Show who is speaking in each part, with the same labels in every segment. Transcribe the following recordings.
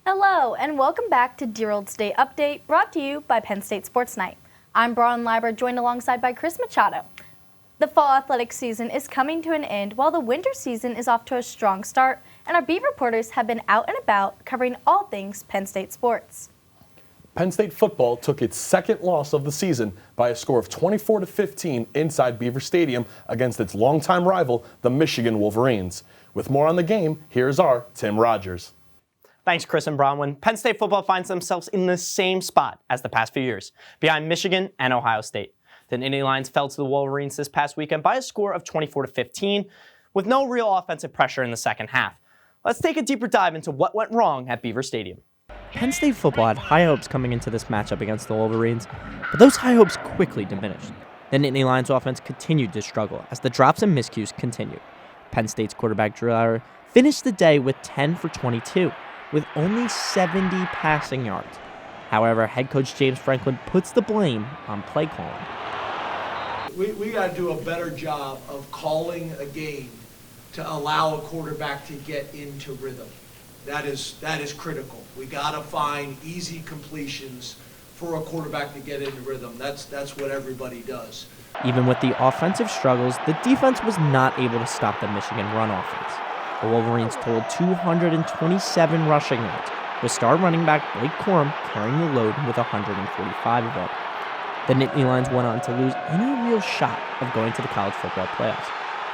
Speaker 1: Hello, and welcome back to Dear Old State Update, brought to you by Penn State Sports Night. I'm Bronwyn Liber, joined alongside by Chris Machado. The fall athletic season is coming to an end while the winter season is off to a strong start, and our beat reporters have been out and about covering all things Penn State sports.
Speaker 2: Penn State football took its second loss of the season by a score of 24-15 inside Beaver Stadium against its longtime rival, the Michigan Wolverines. With more on the game, here's our Tim Rogers.
Speaker 3: Thanks, Chris and Bronwyn. Penn State football finds themselves in the same spot as the past few years, behind Michigan and Ohio State. The Nittany Lions fell to the Wolverines this past weekend by a score of 24-15, with no real offensive pressure in the second half. Let's take a deeper dive into what went wrong at Beaver Stadium.
Speaker 4: Penn State football had high hopes coming into this matchup against the Wolverines, but those high hopes quickly diminished. The Nittany Lions offense continued to struggle as the drops and miscues continued. Penn State's quarterback Drew Allar finished the day with 10 for 22, with only 70 passing yards. However, head coach James Franklin puts the blame on play calling.
Speaker 5: We got to do a better job of calling a game to allow a quarterback to get into rhythm. That is critical. We got to find easy completions for a quarterback to get into rhythm. That's what everybody does.
Speaker 4: Even with the offensive struggles, the defense was not able to stop the Michigan run offense. The Wolverines totaled 227 rushing yards, with star running back Blake Corum carrying the load with 145 of them. The Nittany Lions went on to lose any real shot of going to the college football playoffs,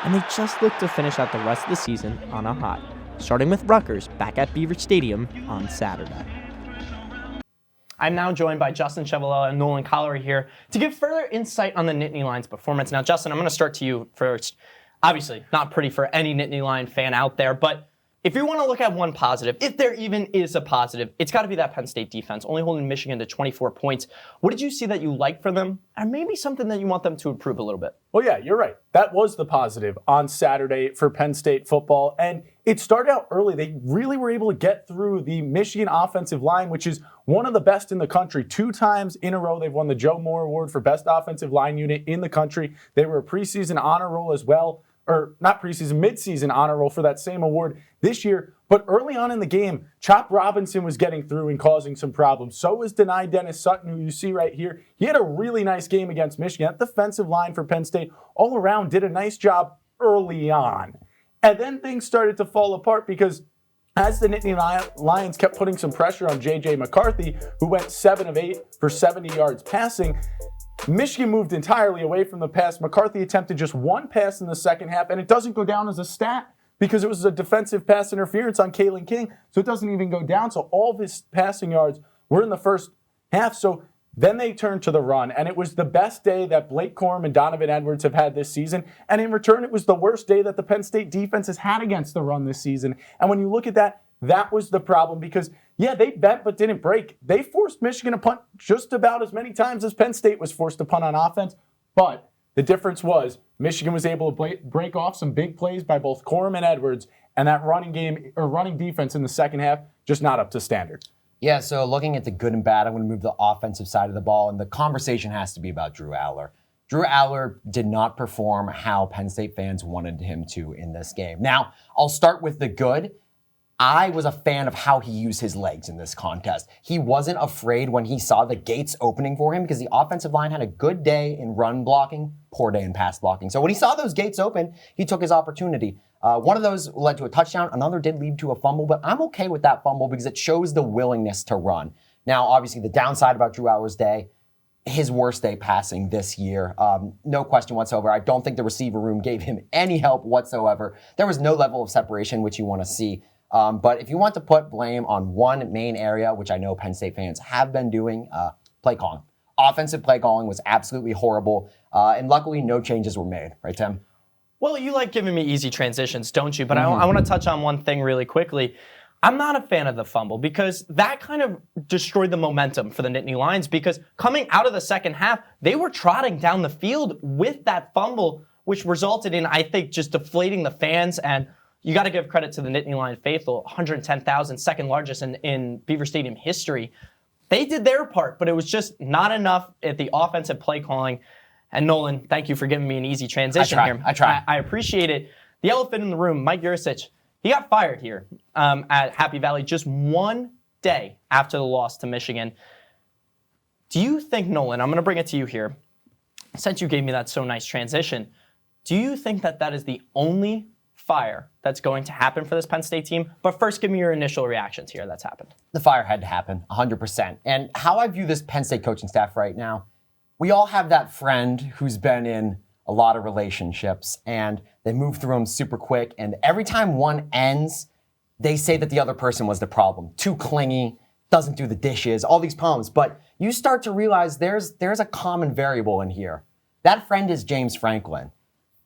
Speaker 4: and they just looked to finish out the rest of the season on a high, starting with Rutgers back at Beaver Stadium on Saturday.
Speaker 3: I'm now joined by Justin Ciavolella and Nolan Collery here to give further insight on the Nittany Lions' performance. Now, Justin, I'm going to start to you first. Obviously, not pretty for any Nittany Lion fan out there, but if you want to look at one positive, if there even is a positive, it's got to be that Penn State defense, only holding Michigan to 24 points. What did you see that you liked from them, and maybe something that you want them to improve a little bit?
Speaker 6: Well, yeah, you're right. That was the positive on Saturday for Penn State football, and it started out early. They really were able to get through the Michigan offensive line, which is one of the best in the country. 2 times in a row, they've won the Joe Moore Award for Best Offensive Line Unit in the country. They were a preseason honor roll as well. Or not preseason, midseason honor roll for that same award this year. But early on in the game, Chop Robinson was getting through and causing some problems. So was Deni Dennis Sutton, who you see right here. He had a really nice game against Michigan. That defensive line for Penn State all around did a nice job early on. And then things started to fall apart because as the Nittany Lions kept putting some pressure on J.J. McCarthy, who went 7 of 8 for 70 yards passing, Michigan moved entirely away from the pass. McCarthy attempted just 1 pass in the second half, and it doesn't go down as a stat because it was a defensive pass interference on Kalen King, so it doesn't even go down. So all of his passing yards were in the first half. So then they turned to the run, and it was the best day that Blake Corum and Donovan Edwards have had this season. And in return, it was the worst day that the Penn State defense has had against the run this season. And when you look at that, that was the problem because, yeah, they bent but didn't break. They forced Michigan to punt just about as many times as Penn State was forced to punt on offense. But the difference was Michigan was able to break off some big plays by both Corum and Edwards, and that running defense in the second half just not up to standard.
Speaker 7: Yeah, so looking at the good and bad, I'm going to move to the offensive side of the ball, and the conversation has to be about Drew Allar. Drew Allar did not perform how Penn State fans wanted him to in this game. Now, I'll start with the good. I was a fan of how he used his legs in this contest. He wasn't afraid when he saw the gates opening for him because the offensive line had a good day in run blocking, poor day in pass blocking. So when he saw those gates open, he took his opportunity. One of those led to a touchdown. Another did lead to a fumble, but I'm okay with that fumble because it shows the willingness to run. Now, obviously, the downside about Drew Allar's day, his worst day passing this year. No question whatsoever. I don't think the receiver room gave him any help whatsoever. There was no level of separation, which you want to see. But if you want to put blame on one main area, which I know Penn State fans have been doing, play calling. Offensive play calling was absolutely horrible, and luckily no changes were made. Right, Tim?
Speaker 3: Well, you like giving me easy transitions, don't you? But I want to touch on one thing really quickly. I'm not a fan of the fumble because that kind of destroyed the momentum for the Nittany Lions because coming out of the second half, they were trotting down the field with that fumble, which resulted in, I think, just deflating the fans. And you got to give credit to the Nittany Lion faithful, 110,000, second largest in Beaver Stadium history. They did their part, but it was just not enough at the offensive play calling. And Nolan, thank you for giving me an easy transition here.
Speaker 7: I try.
Speaker 3: I appreciate it. The elephant in the room, Mike Yurcich, he got fired here at Happy Valley just 1 day after the loss to Michigan. Do you think, Nolan, I'm going to bring it to you here, since you gave me that so nice transition, do you think that that is the only fire that's going to happen for this Penn State team? But first, give me your initial reactions here that's happened.
Speaker 7: The fire had to happen, 100%. And how I view this Penn State coaching staff right now, we all have that friend who's been in a lot of relationships and they move through them super quick. And every time one ends, they say that the other person was the problem. Too clingy, doesn't do the dishes, all these problems. But you start to realize there's a common variable in here. That friend is James Franklin.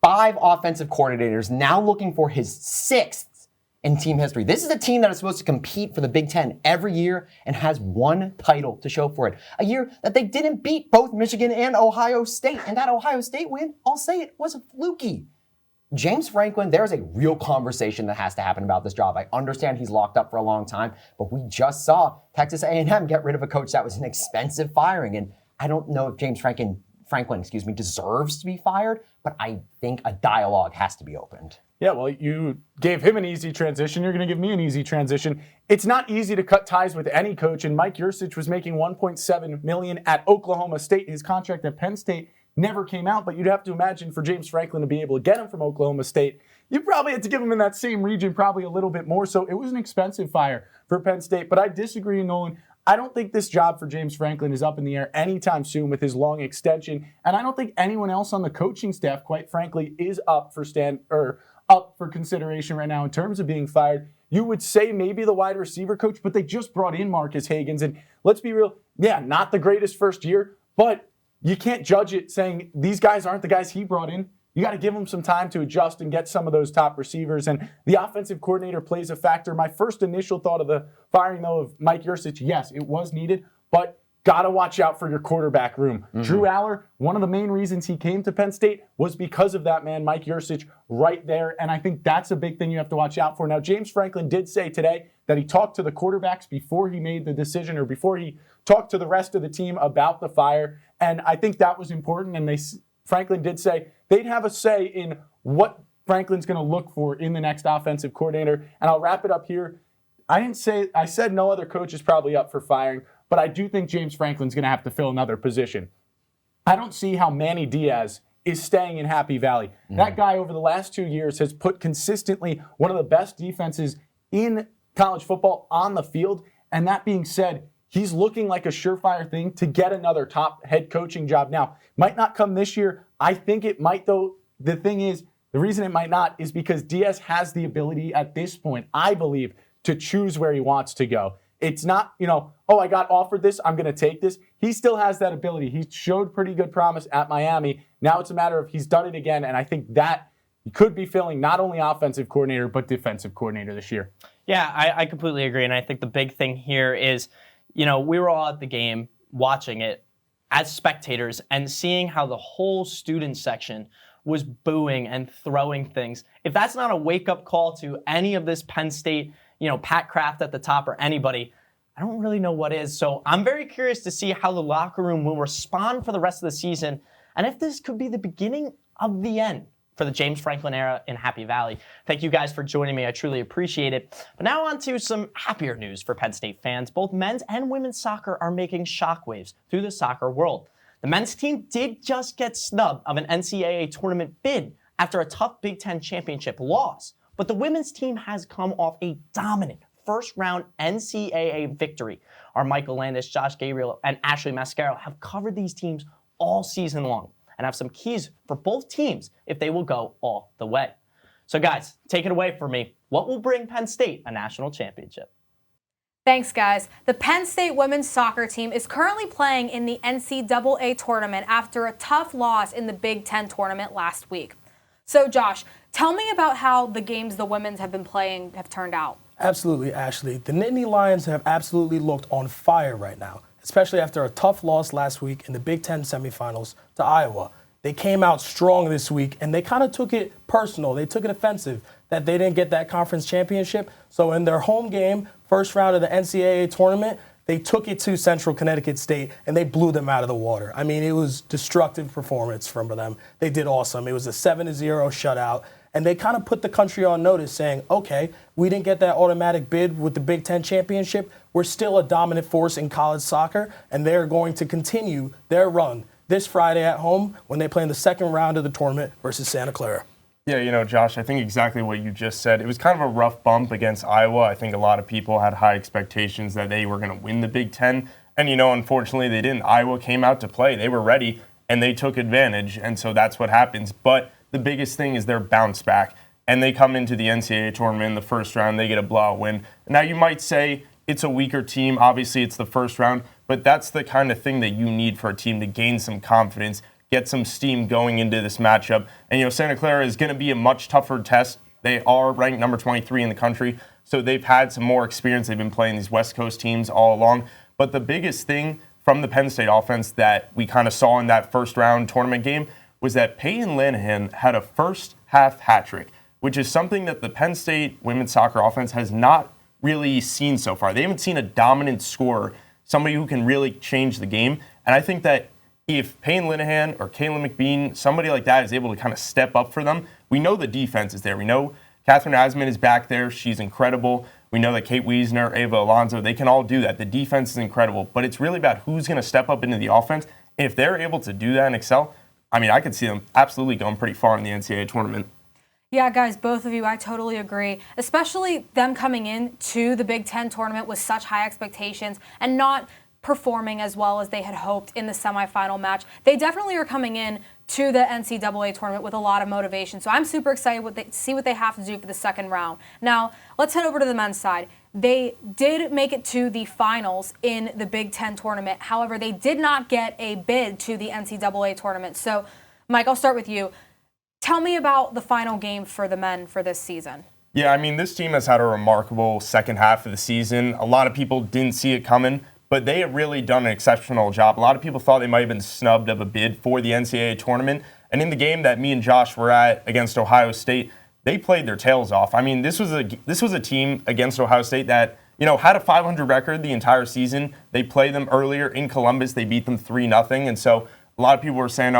Speaker 7: 5 offensive coordinators now looking for his 6th in team history. This is a team that is supposed to compete for the Big Ten every year and has 1 title to show for it. A year that they didn't beat both Michigan and Ohio State. And that Ohio State win, I'll say it, was fluky. James Franklin, there's a real conversation that has to happen about this job. I understand he's locked up for a long time, but we just saw Texas A&M get rid of a coach that was an expensive firing. And I don't know if James Franklin deserves to be fired, but I think a dialogue has to be opened.
Speaker 6: Yeah, well, you gave him an easy transition. You're going to give me an easy transition. It's not easy to cut ties with any coach, and Mike Yurcich was making $1.7 million at Oklahoma State. His contract at Penn State never came out, but you'd have to imagine for James Franklin to be able to get him from Oklahoma State, you probably had to give him in that same region probably a little bit more. So it was an expensive fire for Penn State. But I disagree, Nolan. I don't think this job for James Franklin is up in the air anytime soon with his long extension. And I don't think anyone else on the coaching staff, quite frankly, is up for consideration right now in terms of being fired. You would say maybe the wide receiver coach, but they just brought in Marcus Hagans. And let's be real, yeah, not the greatest first year, but you can't judge it saying these guys aren't the guys he brought in. You got to give them some time to adjust and get some of those top receivers. And the offensive coordinator plays a factor. My first initial thought of the firing, though, of Mike Yurcich, yes, it was needed, but got to watch out for your quarterback room. Mm-hmm. Drew Aller, one of the main reasons he came to Penn State was because of that man, Mike Yurcich, right there. And I think that's a big thing you have to watch out for. Now, James Franklin did say today that he talked to the quarterbacks before he made the decision or before he talked to the rest of the team about the fire. And I think that was important. And Franklin did say they'd have a say in what Franklin's going to look for in the next offensive coordinator. And I'll wrap it up here. I said no other coach is probably up for firing, but I do think James Franklin's going to have to fill another position. I don't see how Manny Diaz is staying in Happy Valley. Mm-hmm. That guy over the last 2 years has put consistently one of the best defenses in college football on the field. And that being said, he's looking like a surefire thing to get another top head coaching job. Now, might not come this year. I think it might, though. The thing is, the reason it might not is because Diaz has the ability at this point, I believe, to choose where he wants to go. It's not, I got offered this, I'm going to take this. He still has that ability. He showed pretty good promise at Miami. Now it's a matter of he's done it again, and I think that he could be filling not only offensive coordinator, but defensive coordinator this year.
Speaker 3: Yeah, I completely agree, and I think the big thing here is, we were all at the game watching it as spectators and seeing how the whole student section was booing and throwing things. If that's not a wake-up call to any of this Penn State, Pat Kraft at the top or anybody, I don't really know what is. So I'm very curious to see how the locker room will respond for the rest of the season and if this could be the beginning of the end for the James Franklin era in Happy Valley. Thank you guys for joining me. I truly appreciate it. But now on to some happier news for Penn State fans. Both men's and women's soccer are making shockwaves through the soccer world. The men's team did just get snubbed of an NCAA tournament bid after a tough Big Ten championship loss. But the women's team has come off a dominant first-round NCAA victory. Our Michael Landis, Josh Gabriel, and Ashley Mascaro have covered these teams all season long and have some keys for both teams if they will go all the way. So guys, take it away from me. What will bring Penn State a national championship?
Speaker 8: Thanks, guys. The Penn State women's soccer team is currently playing in the NCAA tournament after a tough loss in the Big Ten tournament last week. So, Josh, tell me about how the games the women's have been playing have turned out.
Speaker 9: Absolutely, Ashley. The Nittany Lions have absolutely looked on fire right now, especially after a tough loss last week in the Big Ten semifinals to Iowa. They came out strong this week, and they kind of took it personal. They took it offensive that they didn't get that conference championship. So in their home game, first round of the NCAA tournament, they took it to Central Connecticut State, and they blew them out of the water. I mean, it was destructive performance from them. They did awesome. It was a 7-0 shutout. and they kind of put the country on notice saying, okay, we didn't get that automatic bid with the Big Ten championship. We're still a dominant force in college soccer, and they're going to continue their run this Friday at home when they play in the second round of the tournament versus Santa Clara.
Speaker 10: Yeah, Josh, I think exactly what you just said. It was kind of a rough bump against Iowa. I think a lot of people had high expectations that they were going to win the Big Ten. And, unfortunately, they didn't. Iowa came out to play. They were ready, and they took advantage. And so that's what happens. But the biggest thing is their bounce back. And they come into the NCAA tournament in the first round. They get a blowout win. Now, you might say it's a weaker team. Obviously, it's the first round. But that's the kind of thing that you need for a team to gain some confidence, get some steam going into this matchup. And, Santa Clara is going to be a much tougher test. They are ranked number 23 in the country, so they've had some more experience. They've been playing these West Coast teams all along. But the biggest thing from the Penn State offense that we kind of saw in that first round tournament game was that Peyton Linehan had a first half hat trick, which is something that the Penn State women's soccer offense has not really seen so far. They haven't seen a dominant scorer, somebody who can really change the game. And I think that if Payne Linehan or Kayla McBean, somebody like that is able to kind of step up for them, we know the defense is there. We know Catherine Asman is back there. She's incredible. We know that Kate Wiesner, Ava Alonso, they can all do that. The defense is incredible. But it's really about who's going to step up into the offense. And if they're able to do that and excel, I could see them absolutely going pretty far in the NCAA tournament.
Speaker 8: Yeah, guys, both of you, I totally agree. Especially them coming in to the Big Ten tournament with such high expectations and not performing as well as they had hoped in the semifinal match. They definitely are coming in to the NCAA tournament with a lot of motivation. So I'm super excited to see what they have to do for the second round. Now, let's head over to the men's side. They did make it to the finals in the Big Ten tournament. However, they did not get a bid to the NCAA tournament. So, Mike, I'll start with you. Tell me about the final game for the men for this season.
Speaker 10: Yeah, this team has had a remarkable second half of the season. A lot of people didn't see it coming, but they have really done an exceptional job. A lot of people thought they might have been snubbed of a bid for the NCAA tournament. And in the game that me and Josh were at against Ohio State, they played their tails off. This was a team against Ohio State that, had a 500 record the entire season. They played them earlier in Columbus. They beat them 3-0. And so a lot of people were saying,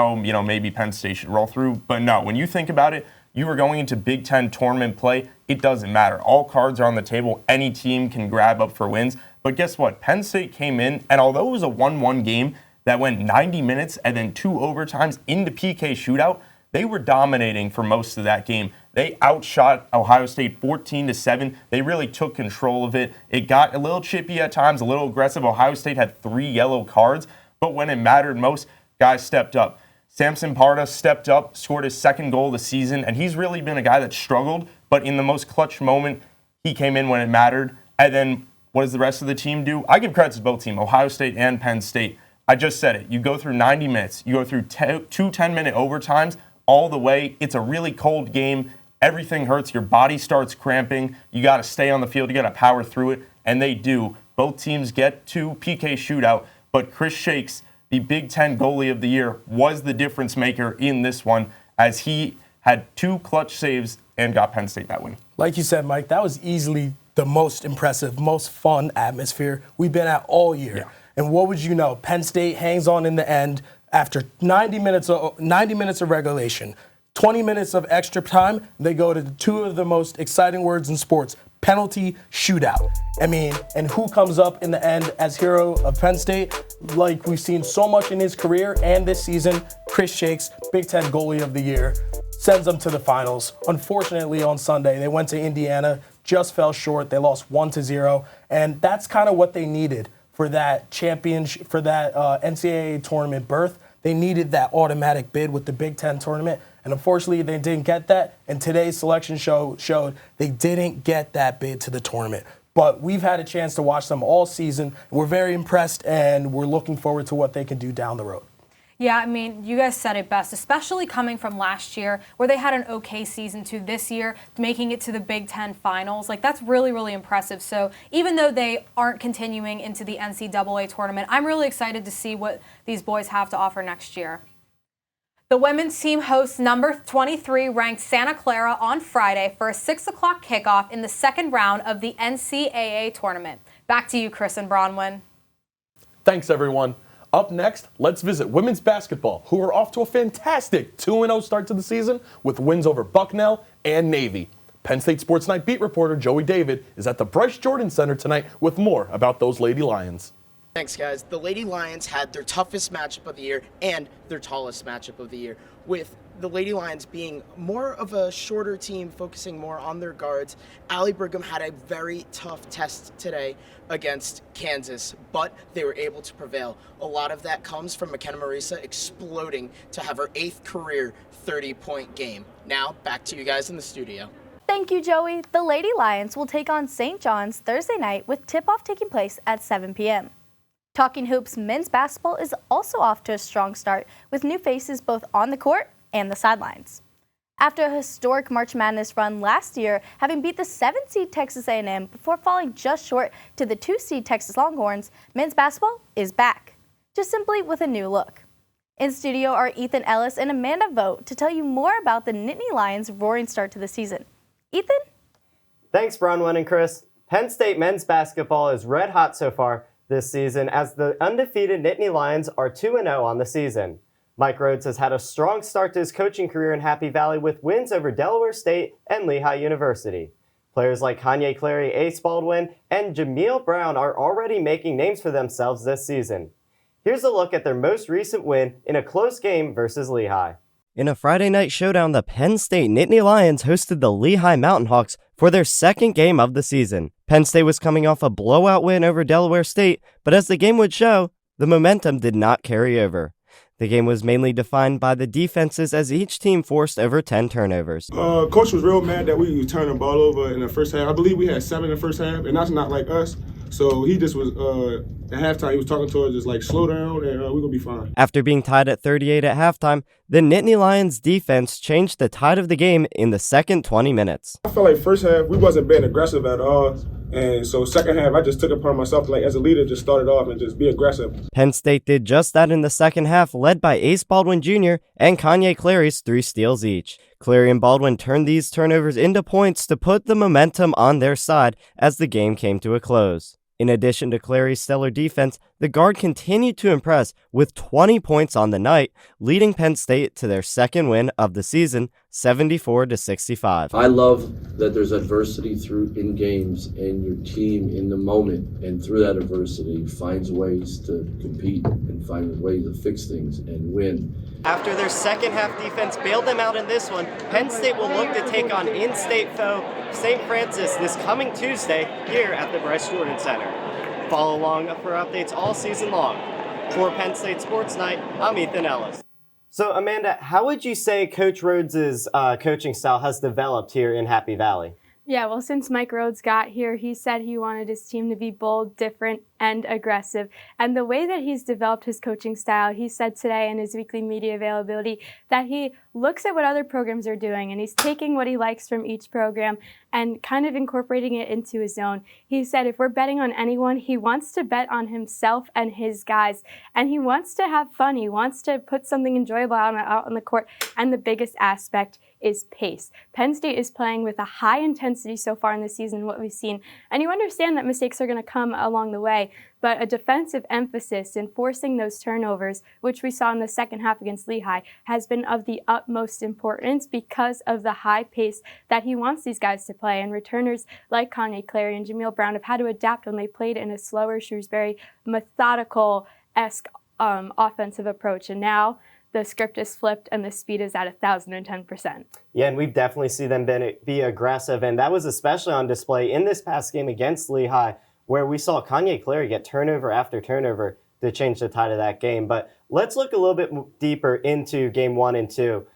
Speaker 10: maybe Penn State should roll through. But no, when you think about it, you were going into Big Ten tournament play. It doesn't matter. All cards are on the table. Any team can grab up for wins. But guess what? Penn State came in, and although it was a 1-1 game that went 90 minutes and then 2 overtimes into PK shootout, they were dominating for most of that game. They outshot Ohio State 14-7. They really took control of it. It got a little chippy at times, a little aggressive. Ohio State had 3 yellow cards, but when it mattered most, guys stepped up. Samson Parda stepped up, scored his second goal of the season, and he's really been a guy that struggled, but in the most clutch moment, he came in when it mattered. And then what does the rest of the team do? I give credit to both teams, Ohio State and Penn State. I just said it. You go through 90 minutes. You go through 2 10-minute overtimes all the way. It's a really cold game. Everything hurts. Your body starts cramping. You got to stay on the field. You got to power through it, and they do. Both teams get to PK shootout, but Chris Shakes, the Big Ten goalie of the year, was the difference maker in this one as he had 2 clutch saves and got Penn State that win.
Speaker 9: Like you said, Mike, that was easily the most impressive, most fun atmosphere we've been at all year. Yeah. And what would you know? Penn State hangs on in the end after 90 minutes of regulation, 20 minutes of extra time. They go to 2 of the most exciting words in sports, penalty shootout. And who comes up in the end as hero of Penn State? Like we've seen so much in his career and this season, Chris Shakes, Big Ten goalie of the year, sends them to the finals. Unfortunately, on Sunday, they went to Indiana, just fell short. They lost 1-0, and that's kind of what they needed for that championship, for that NCAA tournament berth. They needed that automatic bid with the Big Ten tournament, and unfortunately, they didn't get that. And today's selection showed they didn't get that bid to the tournament. But we've had a chance to watch them all season. We're very impressed, and we're looking forward to what they can do down the road.
Speaker 8: Yeah, you guys said it best, especially coming from last year where they had an okay season to this year, making it to the Big Ten finals. That's really, really impressive. So even though they aren't continuing into the NCAA tournament, I'm really excited to see what these boys have to offer next year. The women's team hosts number 23 ranked Santa Clara on Friday for a 6 o'clock kickoff in the second round of the NCAA tournament. Back to you, Chris and Bronwyn.
Speaker 2: Thanks, everyone. Up next, let's visit women's basketball, who are off to a fantastic 2-0 start to the season with wins over Bucknell and Navy. Penn State Sports Night beat reporter Joey David is at the Bryce Jordan Center tonight with more about those Lady Lions.
Speaker 11: Thanks, guys. The Lady Lions had their toughest matchup of the year and their tallest matchup of the year, with the Lady Lions being more of a shorter team, focusing more on their guards. Allie Brigham had a very tough test today against Kansas, but they were able to prevail. A lot of that comes from McKenna Marisa exploding to have her 8th career 30-point game. Now, back to you guys in the studio.
Speaker 1: Thank you, Joey. The Lady Lions will take on St. John's Thursday night with tip-off taking place at 7 p.m. Talking Hoops men's basketball is also off to a strong start with new faces both on the court and the sidelines. After a historic March Madness run last year, having beat the 7-seed Texas A&M before falling just short to the 2-seed Texas Longhorns, men's basketball is back, just simply with a new look. In studio are Ethan Ellis and Amanda Vogt to tell you more about the Nittany Lions' roaring start to the season. Ethan?
Speaker 12: Thanks, Bronwyn and Chris. Penn State men's basketball is red hot so far this season as the undefeated Nittany Lions are 2-0 on the season. Mike Rhodes has had a strong start to his coaching career in Happy Valley with wins over Delaware State and Lehigh University. Players like Kanye Clary, Ace Baldwin, and Jameel Brown are already making names for themselves this season. Here's a look at their most recent win in a close game versus Lehigh. In a Friday night showdown, the Penn State Nittany Lions hosted the Lehigh Mountain Hawks for their second game of the season. Penn State was coming off a blowout win over Delaware State, but as the game would show, the momentum did not carry over. The game was mainly defined by the defenses as each team forced over 10 turnovers.
Speaker 13: Coach was real mad that we turned the ball over in the first half. I believe we had 7 in the first half, and that's not like us. So he just was, at halftime, he was talking to us just like, slow down and we're going to be fine.
Speaker 12: After being tied at 38 at halftime, the Nittany Lions defense changed the tide of the game in the second 20 minutes.
Speaker 13: I felt like first half, we wasn't being aggressive at all. And so second half, I just took it upon myself, like as a leader, just started off and just be aggressive.
Speaker 12: Penn State did just that in the second half, led by Ace Baldwin Jr. and Kanye Clary's 3 steals each. Clary and Baldwin turned these turnovers into points to put the momentum on their side as the game came to a close. In addition to Clary's stellar defense, the guard continued to impress with 20 points on the night, leading Penn State to their second win of the season, 74-65.
Speaker 14: I love that there's adversity in games and your team in the moment and through that adversity finds ways to compete and find ways to fix things and win.
Speaker 12: After their second half defense bailed them out in this one, Penn State will look to take on in-state foe St. Francis this coming Tuesday here at the Bryce Jordan Center. Follow along for updates all season long. For Penn State Sports Night, I'm Ethan Ellis. So Amanda, how would you say Coach Rhodes' coaching style has developed here in Happy Valley?
Speaker 15: Yeah, well, since Mike Rhodes got here, he said he wanted his team to be bold, different, and aggressive. And the way that he's developed his coaching style, he said today in his weekly media availability that he looks at what other programs are doing and he's taking what he likes from each program and kind of incorporating it into his own. He said if we're betting on anyone, he wants to bet on himself and his guys. And he wants to have fun. He wants to put something enjoyable out on the court. And the biggest aspect is pace. Penn State is playing with a high intensity so far in the season, what we've seen. And you understand that mistakes are going to come along the way, but a defensive emphasis in forcing those turnovers, which we saw in the second half against Lehigh, has been of the utmost importance because of the high pace that he wants these guys to play. And returners like Kanye Clary and Jameel Brown have had to adapt when they played in a slower Shrewsbury, methodical-esque offensive approach. And now the script is flipped and the speed is at 1,010%.
Speaker 12: Yeah, and we've definitely seen them be aggressive, and that was especially on display in this past game against Lehigh, where we saw Kanye Clary get turnover after turnover to change the tide of that game. But let's look a little bit deeper into game 1 and 2.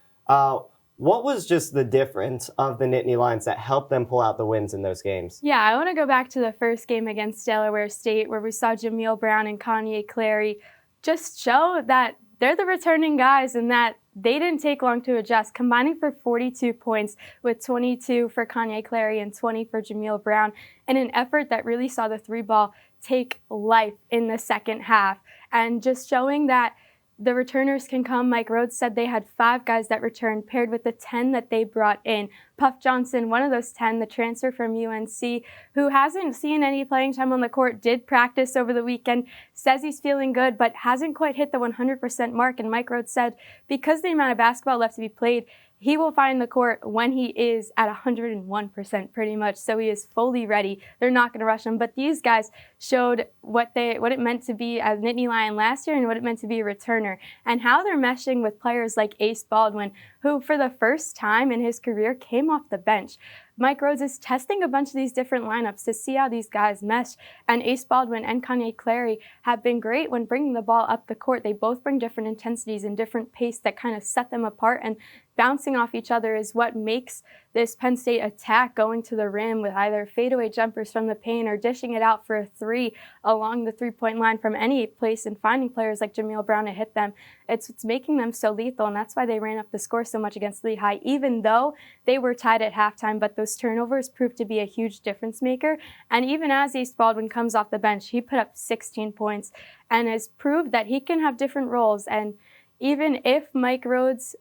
Speaker 12: What was just the difference of the Nittany Lions that helped them pull out the wins in those games?
Speaker 15: Yeah, I want to go back to the first game against Delaware State, where we saw Jameel Brown and Kanye Clary just show that they're the returning guys and that they didn't take long to adjust, combining for 42 points with 22 for Kanye Clary and 20 for Jameel Brown in an effort that really saw the 3-ball take life in the second half. And just showing that the returners can come. Mike Rhodes said they had 5 guys that returned, paired with the 10 that they brought in. Puff Johnson, one of those 10, the transfer from UNC, who hasn't seen any playing time on the court, did practice over the weekend, says he's feeling good, but hasn't quite hit the 100% mark. And Mike Rhodes said because the amount of basketball left to be played, he will find the court when he is at 101% pretty much, so he is fully ready. They're not going to rush him, but these guys showed what it meant to be a Nittany Lion last year and what it meant to be a returner, and how they're meshing with players like Ace Baldwin, who for the first time in his career came off the bench. Mike Rhodes is testing a bunch of these different lineups to see how these guys mesh, and Ace Baldwin and Kanye Clary have been great when bringing the ball up the court. They both bring different intensities and different pace that kind of set them apart, and bouncing off each other is what makes this Penn State attack going to the rim with either fadeaway jumpers from the paint or dishing it out for a three along the three-point line from any place and finding players like Jameel Brown to hit them. It's making them so lethal, and that's why they ran up the score so much against Lehigh, even though they were tied at halftime. But those turnovers proved to be a huge difference maker. And even as Ace Baldwin comes off the bench, he put up 16 points and has proved that he can have different roles. And even if Mike Rhodes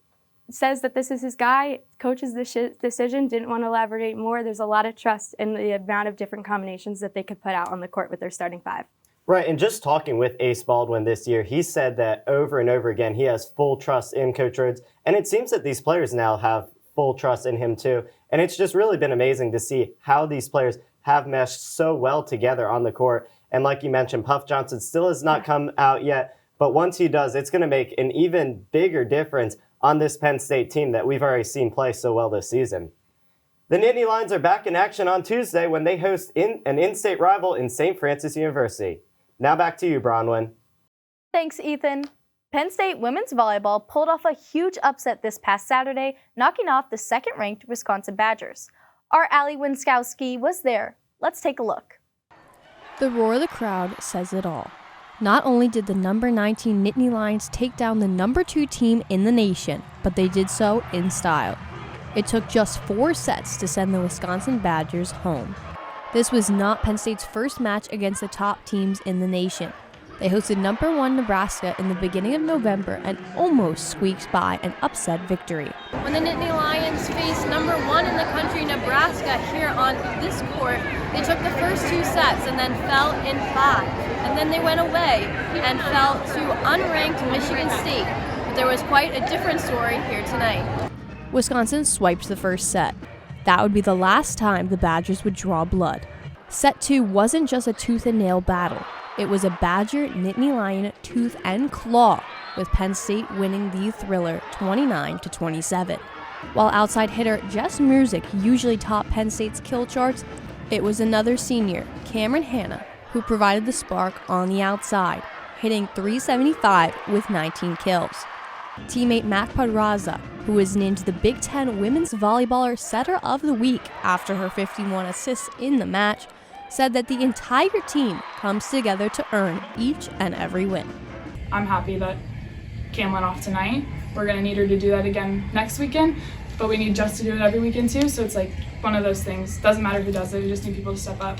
Speaker 15: says that this is his guy, coach's decision, didn't want to elaborate more. There's a lot of trust in the amount of different combinations that they could put out on the court with their starting five.
Speaker 12: Right, and just talking with Ace Baldwin this year, he said that over and over again he has full trust in Coach Rhodes, and it seems that these players now have full trust in him too. And it's just really been amazing to see how these players have meshed so well together on the court. And like you mentioned, Puff Johnson still has not come out yet, but once he does, it's going to make an even bigger difference on this Penn State team that we've already seen play so well this season. The Nittany Lions are back in action on Tuesday when they host an in-state rival in St. Francis University. Now back to you, Bronwyn.
Speaker 1: Thanks, Ethan. Penn State women's volleyball pulled off a huge upset this past Saturday, knocking off the second-ranked Wisconsin Badgers. Our Allie Winskowski was there. Let's take a look.
Speaker 16: The roar of the crowd says it all. Not only did the number 19 Nittany Lions take down the number 2 team in the nation, but they did so in style. It took just 4 sets to send the Wisconsin Badgers home. This was not Penn State's first match against the top teams in the nation. They hosted number 1 Nebraska in the beginning of November and almost squeaked by an upset victory.
Speaker 17: When the Nittany Lions faced number 1 in the country, Nebraska, here on this court, they took the first 2 sets and then fell in 5. And then they went away and fell to unranked Michigan State. But there was quite a different story here tonight.
Speaker 16: Wisconsin swiped the first set. That would be the last time the Badgers would draw blood. Set 2 wasn't just a tooth and nail battle. It was a Badger Nittany Lion tooth and claw, with Penn State winning the thriller 29-27. While outside hitter Jess Murzik usually topped Penn State's kill charts, it was another senior, Cameron Hanna, who provided the spark on the outside, hitting .375 with 19 kills. Teammate Matt Padraza, who was named the Big Ten Women's Volleyballer Setter of the Week after her 51 assists in the match, said that the entire team comes together to earn each and every win.
Speaker 18: I'm happy that Cam went off tonight. We're going to need her to do that again next weekend, but we need Jess to do it every weekend too, so it's like one of those things. Doesn't matter who does it, we just need people to step up.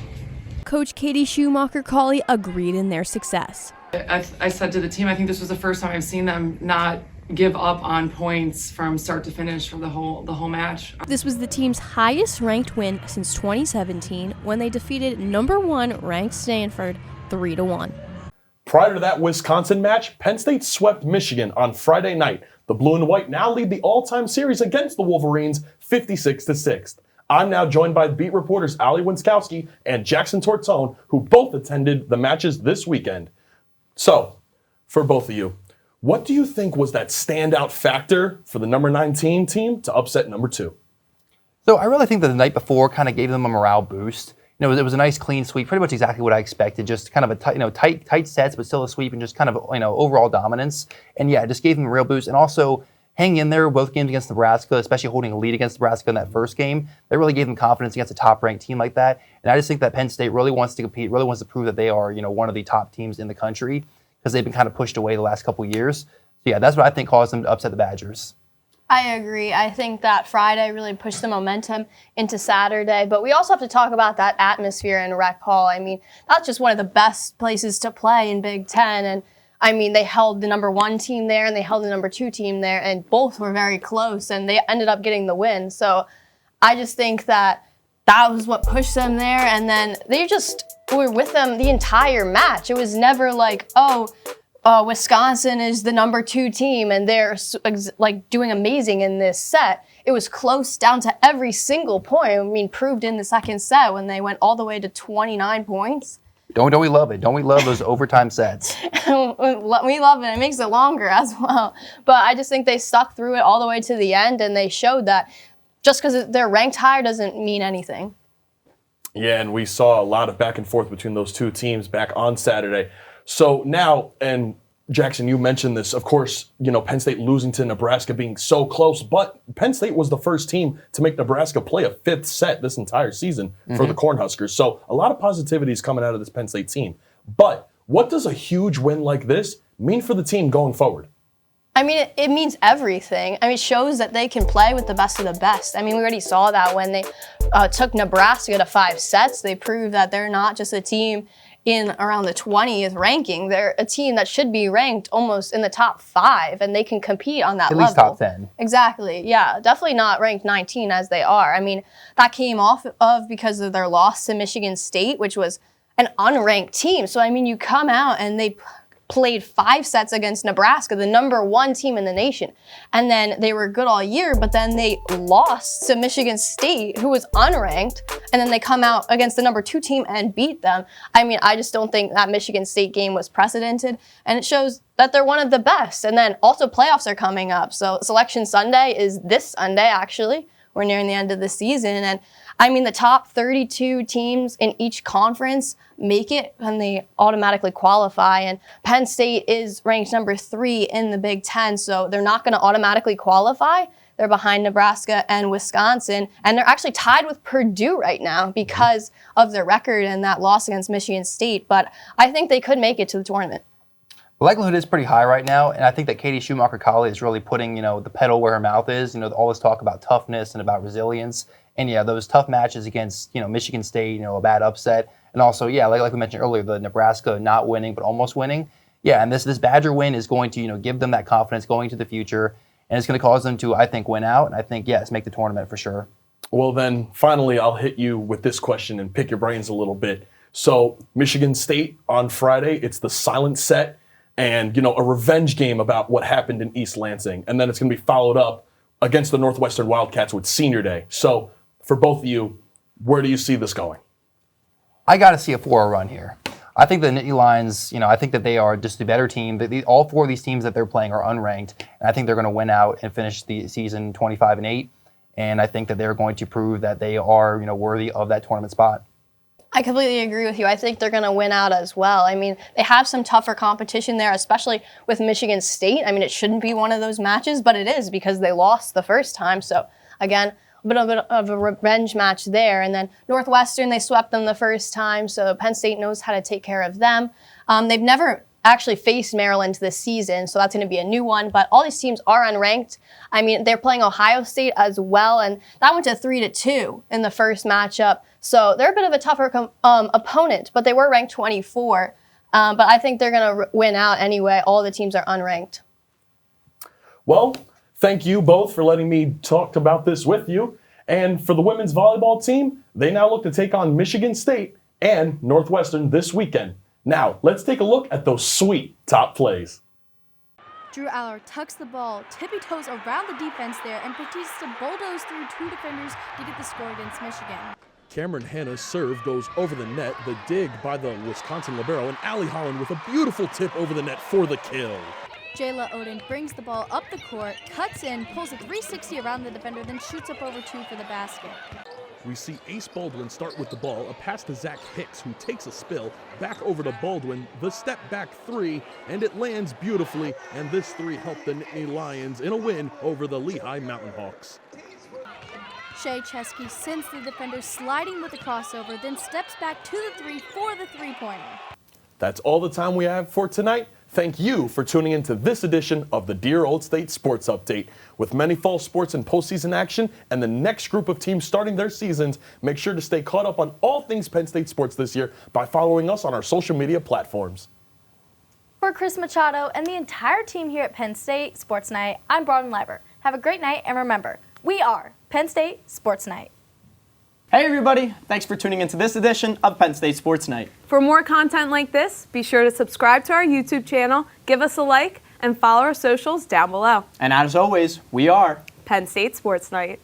Speaker 16: Coach Katie Schumacher-Cauley agreed in their success.
Speaker 19: I said to the team, I think this was the first time I've seen them not give up on points from start to finish for the whole match.
Speaker 16: This was the team's highest ranked win since 2017 when they defeated number 1 ranked Stanford 3-1.
Speaker 2: Prior to that Wisconsin match, Penn State swept Michigan on Friday night. The blue and white now lead the all-time series against the Wolverines 56-6. I'm now joined by beat reporters Allie Winskowski and Jackson Tortone, who both attended the matches this weekend. So, for both of you, what do you think was that standout factor for the number 19 team to upset number 2?
Speaker 20: So I really think that the night before kind of gave them a morale boost. You know, it was a nice clean sweep, pretty much exactly what I expected. Just kind of a tight sets, but still a sweep and just kind of overall dominance. And yeah, it just gave them a real boost. And also hanging in there both games against Nebraska, especially holding a lead against Nebraska in that first game, that really gave them confidence against a top-ranked team like that. And I just think that Penn State really wants to compete, really wants to prove that they are one of the top teams in the country, because they've been kind of pushed away the last couple of years. So yeah, that's what I think caused them to upset the Badgers.
Speaker 17: I agree. I think that Friday really pushed the momentum into Saturday. But we also have to talk about that atmosphere in Rec Hall. I mean, that's just one of the best places to play in Big Ten. And I mean, they held the number 1 team there and they held the number 2 team there, and both were very close, and they ended up getting the win. So I just think that was what pushed them there. And then they just were with them the entire match. It was never like, Wisconsin is the number 2 team and they're like doing amazing in this set. it was close down to every single point. I mean, proved in the second set when they went all the way to 29 points.
Speaker 20: Don't we love it? Don't we love those overtime sets?
Speaker 17: We love it. It makes it longer as well. But I just think they stuck through it all the way to the end, and they showed that just because they're ranked higher doesn't mean anything.
Speaker 2: Yeah, and we saw a lot of back and forth between those two teams back on Saturday. So now, and Jackson, you mentioned this, of course, Penn State losing to Nebraska being so close, but Penn State was the first team to make Nebraska play a fifth set this entire season for the Cornhuskers. So a lot of positivity is coming out of this Penn State team. But what does a huge win like this mean for the team going forward?
Speaker 17: I mean, it means everything. I mean, it shows that they can play with the best of the best. I mean, we already saw that when they took Nebraska to 5 sets. They proved that they're not just a team in around the 20th ranking. They're a team that should be ranked almost in the top 5, and they can compete on that level.
Speaker 20: At least top 10.
Speaker 17: Exactly, yeah. Definitely not ranked 19 as they are. I mean, that came off of because of their loss to Michigan State, which was an unranked team. So, I mean, you come out and they played 5 sets against Nebraska, the #1 team in the nation. And then they were good all year, but then they lost to Michigan State, who was unranked, and then they come out against the #2 team and beat them. I mean, I just don't think that Michigan State game was precedented, and it shows that they're one of the best. And then also playoffs are coming up. So Selection Sunday is this Sunday, actually. We're nearing the end of the season, and I mean, the top 32 teams in each conference make it and they automatically qualify. And Penn State is ranked #3 in the Big Ten, so they're not going to automatically qualify. They're behind Nebraska and Wisconsin, and they're actually tied with Purdue right now because of their record and that loss against Michigan State. But I think they could make it to the tournament.
Speaker 20: The likelihood is pretty high right now, and I think that Katie Schumacher-Colley is really putting, the pedal where her mouth is. All this talk about toughness and about resilience. And yeah, those tough matches against, Michigan State, a bad upset. And also, yeah, like we mentioned earlier, the Nebraska not winning, but almost winning. Yeah, and this Badger win is going to, give them that confidence going to the future. And it's going to cause them to, I think, win out. And I think, yes, make the tournament for sure.
Speaker 2: Well, then, finally, I'll hit you with this question and pick your brains a little bit. So, Michigan State on Friday, it's the silent set and, a revenge game about what happened in East Lansing. And then it's going to be followed up against the Northwestern Wildcats with Senior Day. So, for both of you, where do you see this going?
Speaker 20: I got to see a 4 run here. I think the Nittany Lions, I think that they are just a better team. All 4 of these teams that they're playing are unranked, and I think they're going to win out and finish the season 25-8. And I think that they're going to prove that they are, worthy of that tournament spot.
Speaker 17: I completely agree with you. I think they're going to win out as well. I mean, they have some tougher competition there, especially with Michigan State. I mean, it shouldn't be one of those matches, but it is because they lost the first time. So, again, a bit of a revenge match there. And then Northwestern, they swept them the first time, so Penn State knows how to take care of them. They've never actually faced Maryland this season, so that's going to be a new one. But all these teams are unranked. I mean, they're playing Ohio State as well, and that went to 3-2 in the first matchup. So they're a bit of a tougher opponent, but they were ranked 24. But I think they're going to win out anyway. All the teams are unranked.
Speaker 2: Well, thank you both for letting me talk about this with you. And for the women's volleyball team, they now look to take on Michigan State and Northwestern this weekend. Now, let's take a look at those sweet top plays.
Speaker 1: Drew Aller tucks the ball, tippy-toes around the defense there, and proceeds to bulldoze through 2 defenders to get the score against Michigan.
Speaker 2: Cameron Hanna's serve goes over the net, the dig by the Wisconsin libero, and Allie Holland with a beautiful tip over the net for the kill.
Speaker 1: Jayla Oden brings the ball up the court, cuts in, pulls a 360 around the defender, then shoots up over 2 for the basket.
Speaker 2: We see Ace Baldwin start with the ball, a pass to Zach Hicks, who takes a spill, back over to Baldwin, the step back 3, and it lands beautifully, and this 3 helped the Nittany Lions in a win over the Lehigh Mountain Hawks.
Speaker 1: Shea Chesky sends the defender sliding with the crossover, then steps back to the 3 for the 3-pointer.
Speaker 2: That's all the time we have for tonight. Thank you for tuning into this edition of the Dear Old State Sports Update. With many fall sports and postseason action and the next group of teams starting their seasons, make sure to stay caught up on all things Penn State sports this year by following us on our social media platforms.
Speaker 1: For Chris Machado and the entire team here at Penn State Sports Night, I'm Bronwyn Liber. Have a great night, and remember, we are Penn State Sports Night.
Speaker 21: Hey everybody, thanks for tuning into this edition of Penn State Sports Night.
Speaker 22: For more content like this, be sure to subscribe to our YouTube channel, give us a like, and follow our socials down below.
Speaker 21: And as always, we are
Speaker 22: Penn State Sports Night.